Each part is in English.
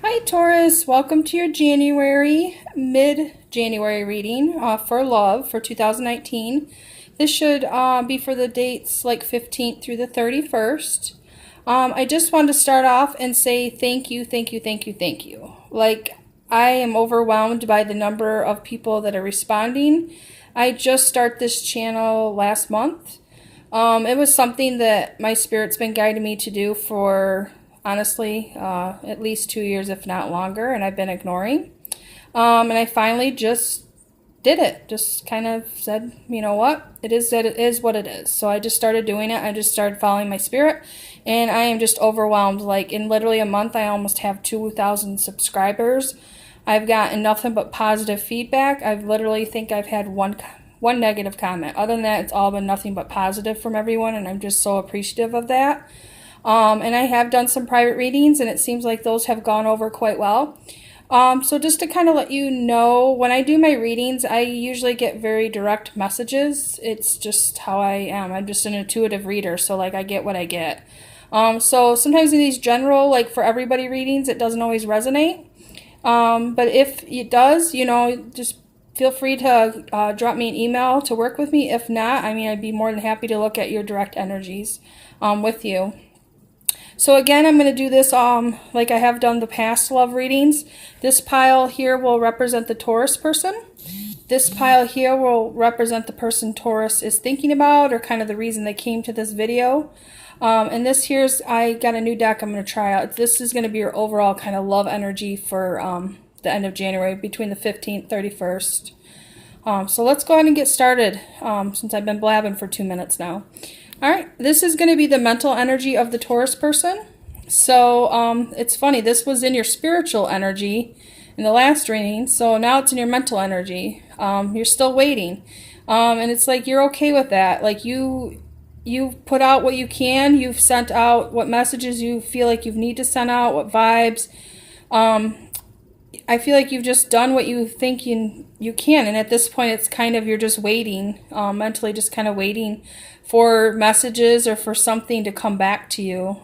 Hi Taurus, welcome to your mid-January reading for love for 2019. This should be for the dates like 15th through the 31st. I just wanted to start off and say thank you, thank you, thank you, thank you. Like, I am overwhelmed by the number of people that are responding. I just started this channel last month. It was something that my spirit's been guiding me to do for honestly at least 2 years, if not longer, and I've been ignoring. And I finally just did it. Just kind of said, you know what? It is what it is. So I just started doing it. I just started following my spirit, and I am just overwhelmed. Like in literally a month, I almost have 2,000 subscribers. I've gotten nothing but positive feedback. I've literally think I've had one negative comment. Other than that, it's all been nothing but positive from everyone, and I'm just so appreciative of that. And I have done some private readings, and it seems like those have gone over quite well. So just to kind of let you know, when I do my readings, I usually get very direct messages. It's just how I am. I'm just an intuitive reader, so like I get what I get. So sometimes in these general, like for everybody readings, it doesn't always resonate. But if it does, just feel free to drop me an email to work with me. If not, I'd be more than happy to look at your direct energies with you. So again, I'm going to do this like I have done the past love readings. This pile here will represent the Taurus person. This pile here will represent the person Taurus is thinking about, or kind of the reason they came to this video. And this here's, I got a new deck I'm going to try out. This is going to be your overall kind of love energy for the end of January, between the 15th, 31st. So let's go ahead and get started, since I've been blabbing for 2 minutes now. Alright, this is going to be the mental energy of the Taurus person. So it's funny, this was in your spiritual energy in the last reading, so now it's in your mental energy. You're still waiting. And it's like you're okay with that. Like you've put out what you can, you've sent out what messages you feel like you need to send out, what vibes. I feel like you've just done what you think you can, and at this point it's kind of, you're just waiting, mentally just kind of waiting for messages or for something to come back to you.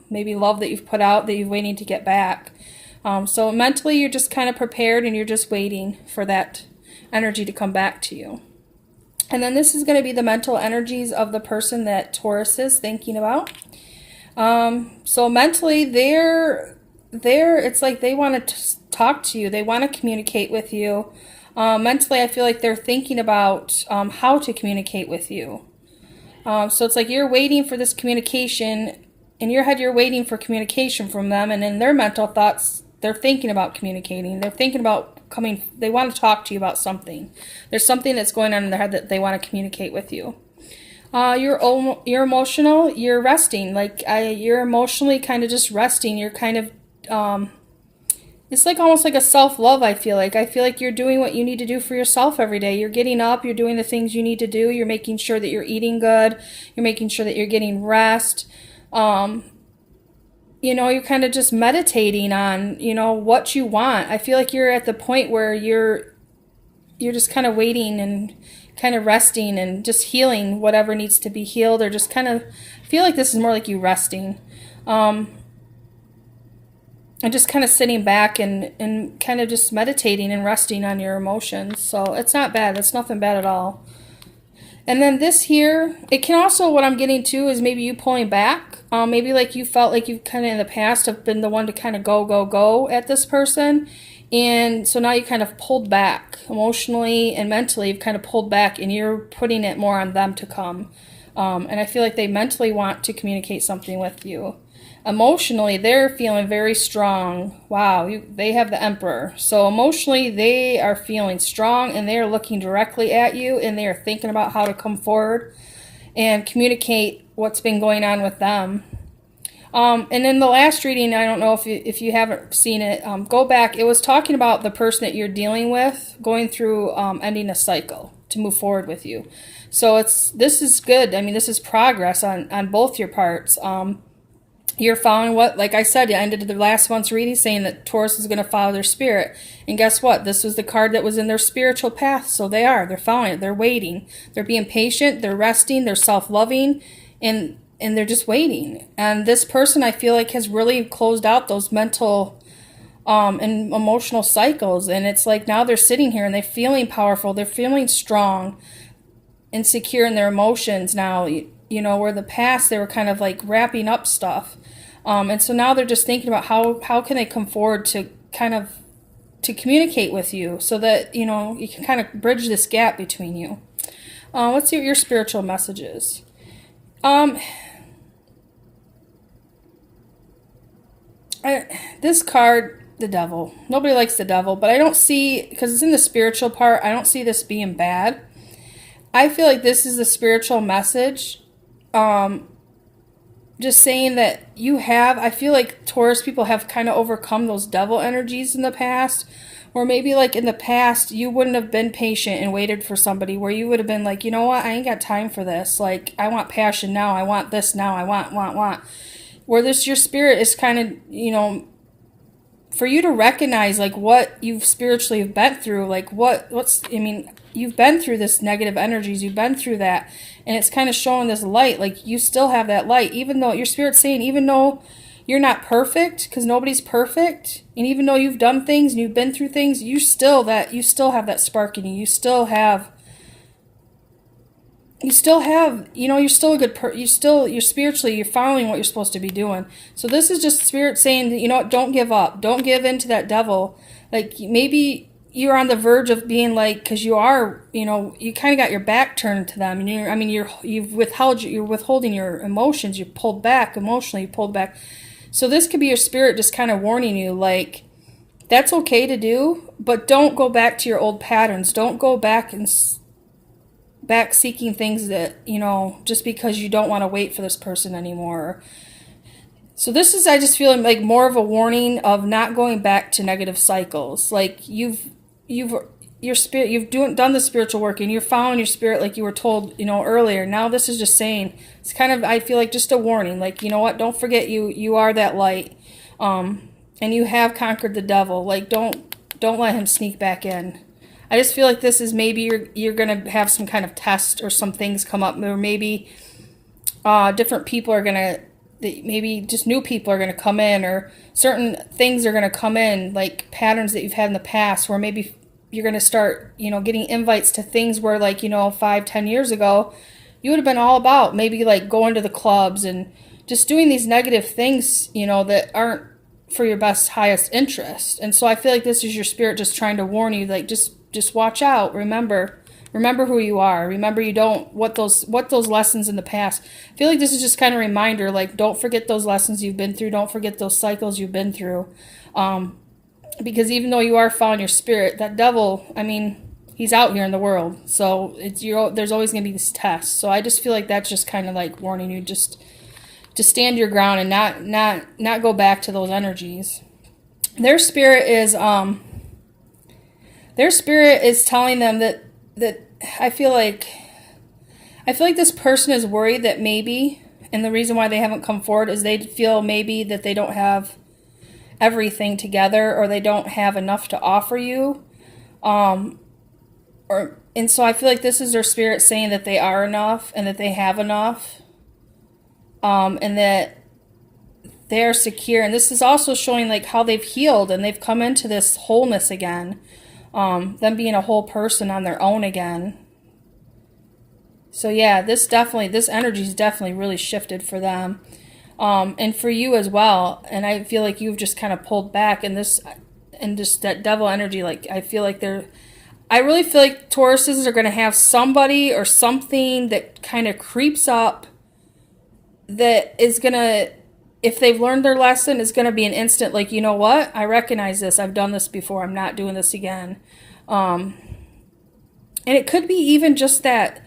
Maybe love that you've put out that you're waiting to get back. So mentally you're just kind of prepared, and you're just waiting for that energy to come back to you. And then this is going to be the mental energies of the person that Taurus is thinking about. So mentally it's like they want to talk to you. They want to communicate with you. Mentally, I feel like they're thinking about how to communicate with you. So it's like you're waiting for this communication. In your head, you're waiting for communication from them. And in their mental thoughts, they're thinking about communicating. They're thinking about coming. They want to talk to you about something. There's something that's going on in their head that they want to communicate with you. You're emotional. You're resting. You're emotionally kind of just resting. You're kind of it's like almost like a self-love, I feel like. I feel like you're doing what you need to do for yourself every day. You're getting up, you're doing the things you need to do, you're making sure that you're eating good, you're making sure that you're getting rest. You're kind of just meditating on, what you want. I feel like you're at the point where you're just kind of waiting and kind of resting and just healing whatever needs to be healed, or just kind of, I feel like this is more like you resting. And just kind of sitting back and kind of just meditating and resting on your emotions. So it's not bad. It's nothing bad at all. And then this here, it can also, what I'm getting to is maybe you pulling back. Maybe like you felt like you kind of in the past have been the one to kind of go at this person. And so now you kind of pulled back emotionally and mentally. You've kind of pulled back, and you're putting it more on them to come. And I feel like they mentally want to communicate something with you. Emotionally, they're feeling very strong. Wow, they have the Emperor. So emotionally, they are feeling strong, and they are looking directly at you, and they are thinking about how to come forward and communicate what's been going on with them. And in the last reading, I don't know if you haven't seen it, go back. It was talking about the person that you're dealing with going through ending a cycle to move forward with you. So this is good. This is progress on both your parts. You're following what, like I said, you ended the last month's reading saying that Taurus is going to follow their spirit. And guess what? This was the card that was in their spiritual path. So they're following it. They're waiting. They're being patient. They're resting. They're self-loving. And they're just waiting. And this person, I feel like, has really closed out those mental and emotional cycles. And it's like now they're sitting here and they're feeling powerful, they're feeling strong and secure in their emotions now, where in the past they were kind of like wrapping up stuff. And so now they're just thinking about how can they come forward to kind of to communicate with you so that, you can kind of bridge this gap between you. Let's see what your spiritual message is. This card, the devil. Nobody likes the devil, but I don't see, because it's in the spiritual part, I don't see this being bad. I feel like this is the spiritual message. Just saying that I feel like Taurus people have kind of overcome those devil energies in the past. Or maybe like in the past, you wouldn't have been patient and waited for somebody, where you would have been like, you know what, I ain't got time for this. Like, I want passion now. I want this now. I want. Where your spirit is kind of, for you to recognize like what you've spiritually been through, like you've been through this negative energies, you've been through that, and it's kind of showing this light, like you still have that light, even though your spirit's saying, even though you're not perfect, because nobody's perfect, and even though you've done things and you've been through things, you still have that spark in you. You're still a good you're spiritually, you're following what you're supposed to be doing. So this is just spirit saying that, don't give up. Don't give in to that devil. Like, maybe you're on the verge of being like, because you are, you kind of got your back turned to them. And you're withholding your emotions. You're pulled back emotionally, you pulled back. So this could be your spirit just kind of warning you, like, that's okay to do, but don't go back to your old patterns. Don't go back seeking things that, just because you don't want to wait for this person anymore. So this is, I just feel like more of a warning of not going back to negative cycles. Like your spirit, you've done the spiritual work and you're following your spirit like you were told, earlier. Now this is just saying, it's kind of, I feel like just a warning, like, you know what, don't forget you are that light. And you have conquered the devil. Like, don't let him sneak back in. I just feel like this is maybe you're going to have some kind of test or some things come up, or maybe different people are going to, maybe just new people are going to come in, or certain things are going to come in, like patterns that you've had in the past, where maybe you're going to start, getting invites to things where, like, 5-10 years ago, you would have been all about maybe like going to the clubs and just doing these negative things, that aren't for your best, highest interest. And so I feel like this is your spirit just trying to warn you, like, just watch out. Remember who you are. Remember what those lessons in the past. I feel like this is just kind of a reminder, like, don't forget those lessons you've been through. Don't forget those cycles you've been through. Because even though you are following your spirit, that devil, he's out here in the world. So there's always going to be this test. So I just feel like that's just kind of like warning you just to stand your ground and not go back to those energies. Their spirit is telling them that I feel like this person is worried that maybe, and the reason why they haven't come forward is they feel maybe that they don't have everything together, or they don't have enough to offer you. And so I feel like this is their spirit saying that they are enough and that they have enough. And that they're secure. And this is also showing like how they've healed and they've come into this wholeness again. Them being a whole person on their own again. So yeah, this energy is definitely really shifted for them. And for you as well. And I feel like you've just kind of pulled back, and just that devil energy, like, I really feel like Tauruses are going to have somebody or something that kind of creeps up that is going to, if they've learned their lesson, is going to be an instant, like, you know what? I recognize this. I've done this before. I'm not doing this again. And it could be even just that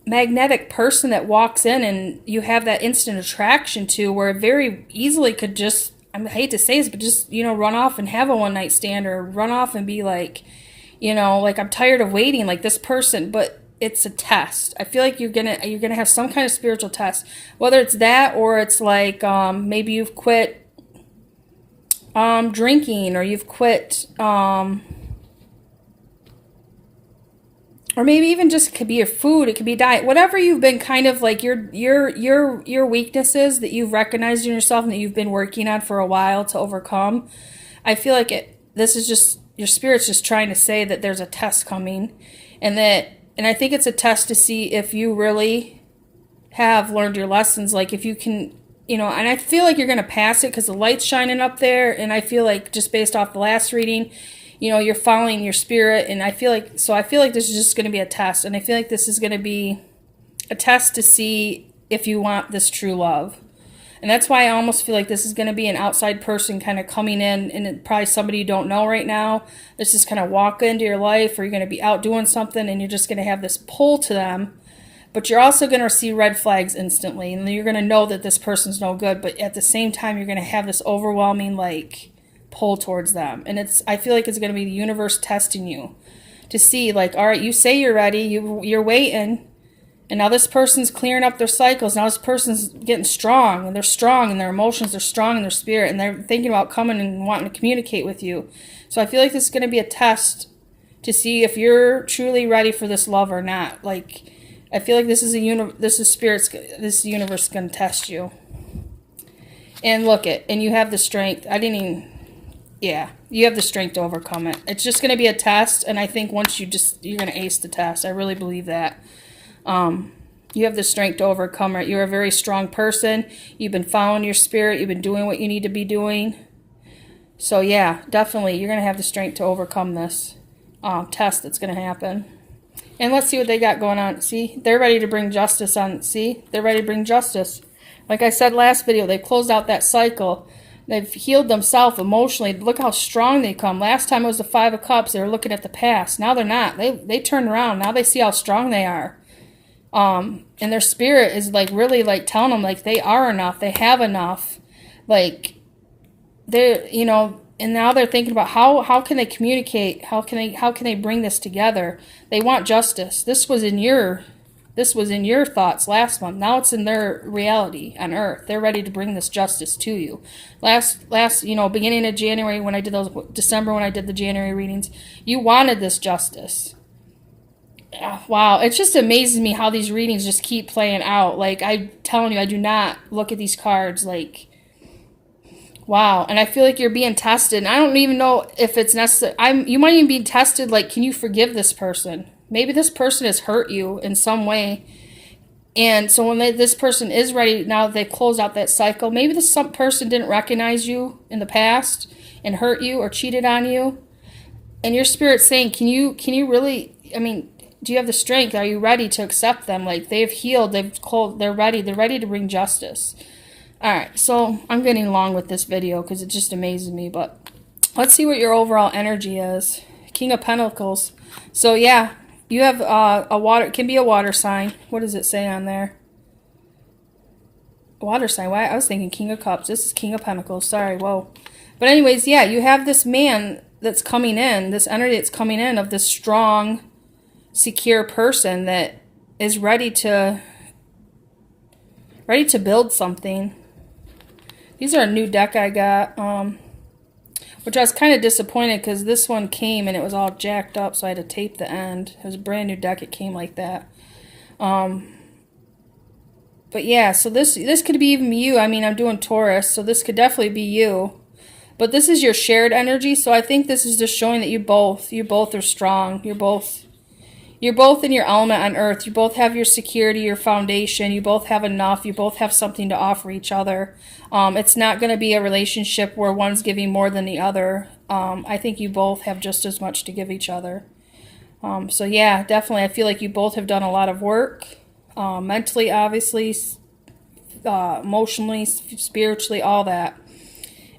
magnetic person that walks in and you have that instant attraction to, where it very easily could just, I hate to say this, but just, run off and have a one-night stand, or run off and be like, like, I'm tired of waiting, like this person. But it's a test. I feel like you're gonna have some kind of spiritual test, whether it's that, or it's like maybe you've quit drinking, or you've quit or maybe even just, it could be your food, it could be diet, whatever you've been kind of like your weaknesses that you've recognized in yourself and that you've been working on for a while to overcome. I feel like this is just, your spirit's just trying to say that there's a test coming, and I think it's a test to see if you really have learned your lessons, like if you can, and I feel like you're going to pass it because the light's shining up there, and I feel like just based off the last reading, you're following your spirit, and I feel like this is just going to be a test, and I feel like this is going to be a test to see if you want this true love. And that's why I almost feel like this is going to be an outside person kind of coming in, and probably somebody you don't know right now. That's just kind of walk into your life, or you're going to be out doing something, and you're just going to have this pull to them. But you're also going to see red flags instantly, and you're going to know that this person's no good. But at the same time, you're going to have this overwhelming pull towards them. And I feel like it's going to be the universe testing you to see, all right, you say you're ready, you're waiting. And now this person's clearing up their cycles. Now this person's getting strong, and they're strong in their emotions, they're strong in their spirit, and they're thinking about coming and wanting to communicate with you. So I feel like this is going to be a test to see if you're truly ready for this love or not. I feel like this is this universe going to test you. And and you have the strength. You have the strength to overcome it. It's just going to be a test, and I think once you're going to ace the test. I really believe that. You have the strength to overcome it. You're a very strong person. You've been following your spirit. You've been doing what you need to be doing. So yeah, definitely, you're going to have the strength to overcome this test that's going to happen. And let's see what they got going on. See, they're ready to bring justice on. See, they're ready to bring justice. Like I said last video, they closed out that cycle. They've healed themselves emotionally. Look how strong they come. Last time it was the Five of Cups. They were looking at the past. Now they're not. They turned around. Now they see how strong they are. And their spirit is really telling them they are enough, they have enough, they're and now they're thinking about how can they communicate, how can they bring this together. They want justice. This was in your thoughts last month. Now it's in their reality on earth. They're ready to bring this justice to you. Last beginning of January, when I did December when I did the January readings, you wanted this justice. Wow, it just amazes me how these readings just keep playing out. I'm telling you, I do not look at these cards wow. And I feel like you're being tested, and I don't even know if it's necessary. You might even be tested, can you forgive this person? Maybe this person has hurt you in some way, and so when this person is ready, now that they close out that cycle, maybe this person didn't recognize you in the past and hurt you or cheated on you, and your spirit's saying, can you really, do you have the strength? Are you ready to accept them? They've healed, they're ready to bring justice. All right, so I'm getting long with this video because it just amazes me, but let's see what your overall energy is. King of Pentacles. So yeah, you have it can be a water sign. What does it say on there? Water sign. Why? I was thinking King of Cups. This is King of Pentacles. Sorry, whoa. But anyways, yeah, you have this man that's coming in, this energy that's coming in of this strong, secure person that is ready to build something. These are a new deck I got, which I was kind of disappointed because this one came and it was all jacked up, so I had to tape the end. It was a brand new deck. It came like that. But yeah, so this could be even you. I'm doing Taurus, so this could definitely be you. But this is your shared energy, so I think this is just showing that you both are strong. You're both in your element on earth. You both have your security, your foundation. You both have enough. You both have something to offer each other. It's not going to be a relationship where one's giving more than the other. I think you both have just as much to give each other. So yeah, definitely. I feel like you both have done a lot of work. Mentally, obviously, emotionally, spiritually, all that.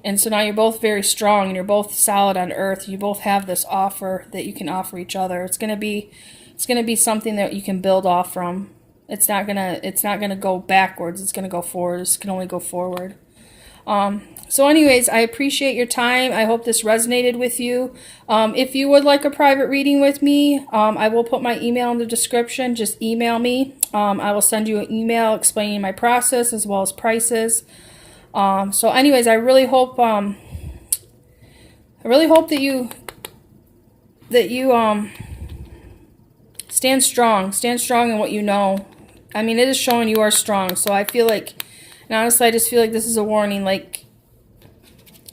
And so now you're both very strong and you're both solid on earth. You both have this offer that you can offer each other. It's going to be something that you can build off from. It's not gonna go backwards. It's gonna go forward. It can only go forward. So anyways, I appreciate your time. I hope this resonated with you. If you would like a private reading with me, I will put my email in the description. Just email me. I will send you an email explaining my process as well as prices. So anyways, I really hope that you stand strong in what you know. It is showing you are strong. So I feel like, and honestly, I just feel like this is a warning.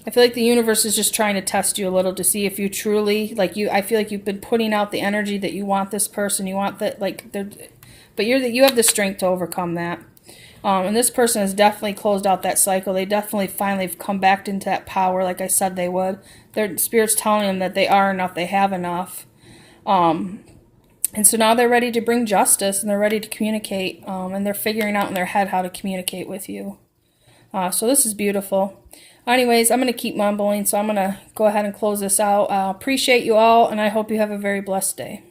I feel like the universe is just trying to test you a little to see if you truly, like you, I feel like you've been putting out the energy that you want this person, you want that, like, but you have the strength to overcome that. And this person has definitely closed out that cycle. They definitely finally have come back into that power like I said they would. Their spirit's telling them that they are enough, they have enough. And so now they're ready to bring justice, and they're ready to communicate, and they're figuring out in their head how to communicate with you. So this is beautiful. Anyways, I'm going to keep mumbling, so I'm going to go ahead and close this out. Appreciate you all, and I hope you have a very blessed day.